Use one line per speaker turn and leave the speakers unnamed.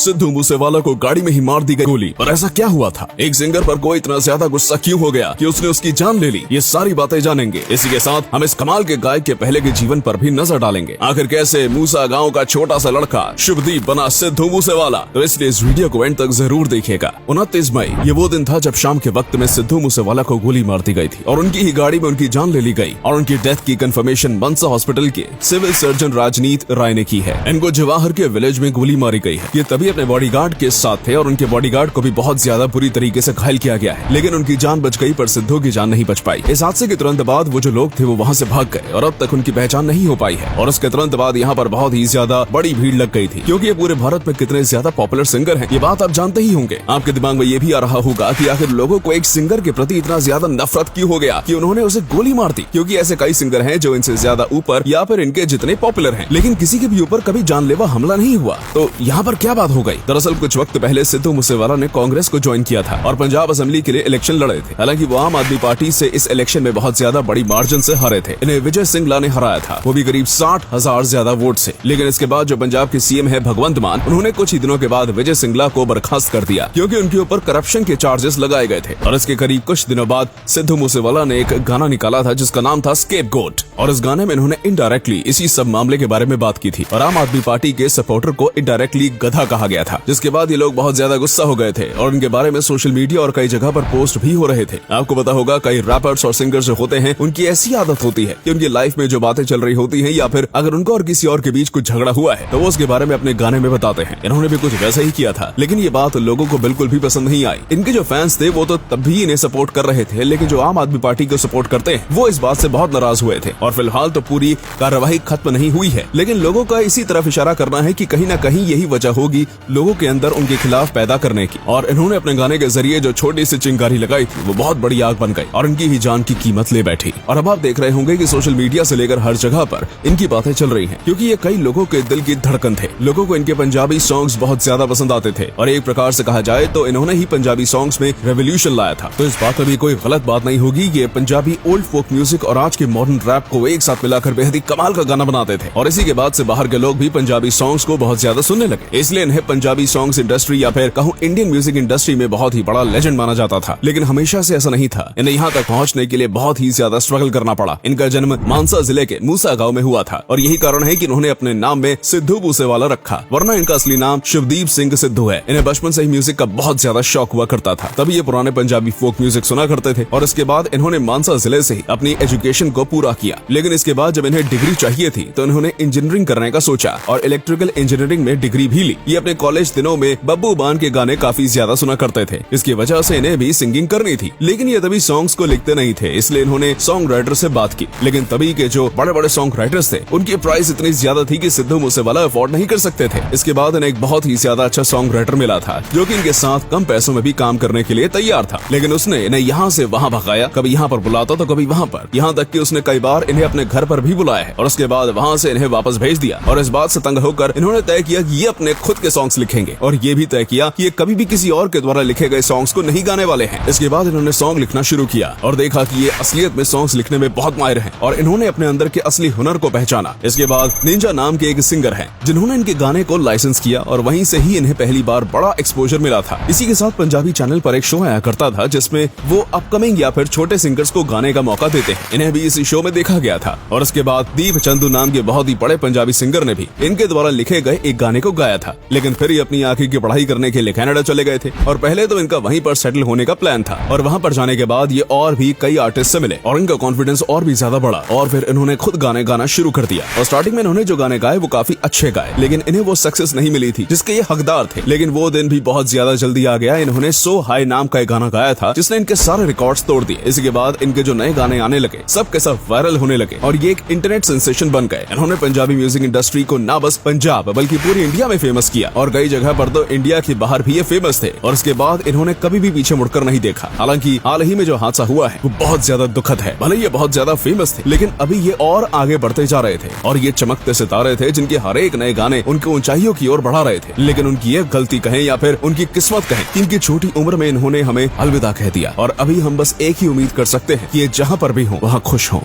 सिद्धू मूसेवाला को गाड़ी में ही मार दी गई गोली। और ऐसा क्या हुआ था? एक सिंगर पर कोई इतना ज्यादा गुस्सा क्यों हो गया कि उसने उसकी जान ले ली? ये सारी बातें जानेंगे। इसी के साथ हम इस कमाल के गायक के पहले के जीवन पर भी नजर डालेंगे। आखिर कैसे मूसा गांव का छोटा सा लड़का शुभदीप बना सिद्धू मूसेवाला, तो इसलिए इस वीडियो को एंड तक जरूर देखिएगा। 29 मई ये वो दिन था जब शाम के वक्त में सिद्धू मूसेवाला को गोली मार दी गई थी और उनकी ही गाड़ी में उनकी जान ले ली गई। और उनकी डेथ की कंफर्मेशन मनसा हॉस्पिटल के सिविल सर्जन राजनीत राय ने की है। इनको जवाहर के विलेज में गोली मारी गई है। ये तभी अपने बॉडीगार्ड के साथ थे और उनके बॉडीगार्ड को भी बहुत ज्यादा बुरी तरीके से घायल किया गया है, लेकिन उनकी जान बच गई पर सिद्धू की जान नहीं बच पाई। इस हादसे के तुरंत बाद वो जो लोग थे वो वहाँ से भाग गए और अब तक उनकी पहचान नहीं हो पाई है। और उसके तुरंत बाद यहाँ पर बहुत ही ज्यादा बड़ी भीड़ लग गई थी, क्योंकि ये पूरे भारत में कितने ज्यादा पॉपुलर सिंगर हैं ये बात आप जानते ही होंगे। आपके दिमाग में ये भी आ रहा होगा कि आखिर लोगों को एक सिंगर के प्रति इतना ज्यादा नफरत क्यों हो गया कि उन्होंने उसे गोली मार दी, क्योंकि ऐसे कई सिंगर हैं जो इनसे ज्यादा ऊपर या फिर इनके जितने पॉपुलर हैं, लेकिन किसी के भी ऊपर कभी जानलेवा हमला नहीं हुआ। तो यहाँ पर क्या बात हो गई? दरअसल कुछ वक्त पहले सिद्धू मूसेवाला ने कांग्रेस को ज्वाइन किया था और पंजाब असेंबली के लिए इलेक्शन लड़े थे। हालांकि वो आम आदमी पार्टी से इस इलेक्शन में बहुत ज्यादा बड़ी मार्जिन से हारे थे। इन्हें विजय सिंगला ने हराया था, वो भी करीब 60,000 ज्यादा वोट से। लेकिन इसके बाद जो पंजाब के सीएम है भगवंत मान, उन्होंने कुछ ही दिनों के बाद विजय सिंगला को बर्खास्त कर दिया, क्योंकि उनके ऊपर करप्शन के चार्जेस लगाए गए थे। और इसके करीब कुछ दिनों बाद सिद्धू मूसेवाला ने एक गाना निकाला था जिसका नाम था स्केपगोट, और इस गाने में इन्होंने इनडायरेक्टली इसी सब मामले के बारे में बात की थी और आम आदमी पार्टी के सपोर्टर को इनडायरेक्टली गधा कहा गया था। जिसके बाद ये लोग बहुत ज्यादा गुस्सा हो गए थे और उनके बारे में सोशल मीडिया और कई जगह पर पोस्ट भी हो रहे थे। आपको पता होगा कई रैपर्स और सिंगर्स जो होते हैं उनकी ऐसी आदत होती है कि उनकी लाइफ में जो बातें चल रही होती हैं या फिर अगर उनको और किसी और के बीच कुछ झगड़ा हुआ है तो वो उसके बारे में अपने गाने में बताते हैं। इन्होंने भी कुछ वैसा ही किया था, लेकिन ये बात लोगों को बिल्कुल भी पसंद नहीं आई। इनके जो फैंस थे वो तो तब भी इन्हें सपोर्ट कर रहे थे, लेकिन जो आम आदमी पार्टी को सपोर्ट करते हैं वो इस बात से बहुत नाराज हुए थे। और फिलहाल तो पूरी कार्यवाही खत्म नहीं हुई है, लेकिन लोगों का इसी तरफ इशारा करना है कि कहीं न कहीं यही वजह होगी लोगों के अंदर उनके खिलाफ पैदा करने की। और इन्होंने अपने गाने के जरिए जो छोटी सी चिंगारी लगाई थी वो बहुत बड़ी आग बन गई और इनकी ही जान की कीमत ले बैठी। और अब आप देख रहे होंगे कि सोशल मीडिया से लेकर हर जगह पर इनकी बातें चल रही हैं, क्योंकि ये कई लोगों के दिल की धड़कन थे। लोगों को इनके पंजाबी सॉन्ग्स बहुत ज्यादा पसंद आते थे और एक प्रकार से कहा जाए तो इन्होंने ही पंजाबी सॉन्ग्स में रेवोल्यूशन लाया था। तो इस बात में भी कोई गलत बात नहीं होगी। ये पंजाबी ओल्ड फोक म्यूजिक और आज के मॉडर्न रैप को एक साथ मिलाकर बेहद ही कमाल का गाना बनाते थे और इसी के बाद से बाहर के लोग भी पंजाबी सॉन्ग्स को बहुत ज्यादा सुनने लगे। इसलिए इन्हें पंजाबी सॉन्ग्स इंडस्ट्री या फिर कहूँ इंडियन म्यूजिक इंडस्ट्री में बहुत ही बड़ा लेजेंड माना जाता था। लेकिन हमेशा से ऐसा नहीं था। इन्हें यहाँ तक पहुँचने के लिए बहुत ही ज्यादा स्ट्रगल करना पड़ा। इनका जन्म मानसा जिले के मूसा गाँव में हुआ था और यही कारण है कि इन्होंने अपने नाम में सिद्धू मूसेवाला रखा, वरना इनका असली नाम शुभदीप सिंह सिद्धू है। इन्हें बचपन से ही म्यूजिक का बहुत ज्यादा शौक हुआ करता था, तभी ये पुराने पंजाबी फोक म्यूजिक सुना करते थे। और इसके बाद इन्होंने मानसा जिले से ही अपनी एजुकेशन को पूरा किया। लेकिन इसके बाद जब इन्हें डिग्री चाहिए थी तो इन्होंने इंजीनियरिंग करने का सोचा और इलेक्ट्रिकल इंजीनियरिंग में डिग्री भी ली। ये अपने कॉलेज दिनों में बब्बू मान के गाने काफी ज्यादा सुना करते थे, इसकी वजह से इन्हें भी सिंगिंग करनी थी। लेकिन ये तभी सॉन्ग्स को लिखते नहीं थे, इसलिए इन्होंने सॉन्ग राइटर से बात की। लेकिन तभी के जो बड़े बड़े सॉन्ग राइटर्स थे उनकी प्राइस इतनी ज्यादा थी कि सिद्धू मूसेवाला अफोर्ड नहीं कर सकते थे। इसके बाद इन्हें एक बहुत ही ज्यादा अच्छा सॉन्ग राइटर मिला था जो कि इनके साथ कम पैसों में भी काम करने के लिए तैयार था। लेकिन उसने इन्हें यहाँ से वहाँ भगाया, कभी यहाँ पर बुलाता तो कभी वहाँ पर, यहाँ तक कि उसने कई बार इन्हें अपने घर पर भी बुलाया है और उसके बाद वहाँ से इन्हें वापस भेज दिया। और इस बात से तंग होकर इन्होंने तय किया कि ये अपने खुद के सॉन्ग्स लिखेंगे और ये भी तय किया कि ये कभी भी किसी और के द्वारा लिखे गए सॉन्ग्स को नहीं गाने वाले हैं। इसके बाद इन्होंने सॉन्ग लिखना शुरू किया और देखा कि ये असलियत में सॉन्ग्स लिखने में बहुत माहिर हैं और इन्होंने अपने अंदर के असली हुनर को पहचाना। इसके बाद निंजा नाम के एक सिंगर हैं जिन्होंने इनके गाने को लाइसेंस किया और वहीं से ही इन्हें पहली बार बड़ा एक्सपोजर मिला था। इसी के साथ पंजाबी चैनल पर एक शो आया करता था जिसमें वो अपकमिंग या फिर छोटे सिंगर्स को गाने का मौका देते हैं। इन्हें भी इसी शो में देखा गया था और उसके बाद दीप चंदू नाम के बहुत ही बड़े पंजाबी सिंगर ने भी इनके द्वारा लिखे गए एक गाने को गाया था। लेकिन फिर ये अपनी आगे की पढ़ाई करने के लिए कनाडा चले गए थे और पहले तो इनका वहीं पर सेटल होने का प्लान था और वहाँ पर जाने के बाद ये और भी कई आर्टिस्ट से मिले और इनका कॉन्फिडेंस और भी ज्यादा बढ़ा और फिर इन्होंने खुद गाने गाना शुरू कर दिया। और स्टार्टिंग में इन्होंने जो गाने गाए वो काफी अच्छे गाए, लेकिन इन्हें वो सक्सेस नहीं मिली थी जिसके ये हकदार थे। लेकिन वो दिन भी बहुत ज्यादा जल्दी आ गया। इन्होंने सो हाई नाम का एक गाना गाया था जिसने इनके सारे रिकॉर्ड्स तोड़ दिए। इसके बाद इनके जो नए गाने आने लगे सब के सब वायरल होने लगे और ये एक इंटरनेट सेंसेशन बन गए। इन्होंने पंजाबी म्यूजिक इंडस्ट्री को ना बस पंजाब बल्कि पूरी इंडिया में फेमस किया और कई जगह पर तो इंडिया के बाहर भी ये फेमस थे। और इसके बाद इन्होंने कभी भी पीछे मुड़कर नहीं देखा। हालांकि हाल ही में जो हादसा हुआ है वो बहुत ज्यादा दुखद है। भले ये बहुत ज्यादा फेमस थे लेकिन अभी ये और आगे बढ़ते जा रहे थे और ये चमकते सितारे थे जिनके हर एक नए गाने उनके ऊंचाइयों की ओर बढ़ा रहे थे। लेकिन उनकी ये गलती कहें या फिर उनकी किस्मत कहें कि इनकी छोटी उम्र में इन्होंने हमें अलविदा कह दिया और अभी हम बस एक ही उम्मीद कर सकते हैं कि ये जहाँ पर भी हो वहाँ खुश हो।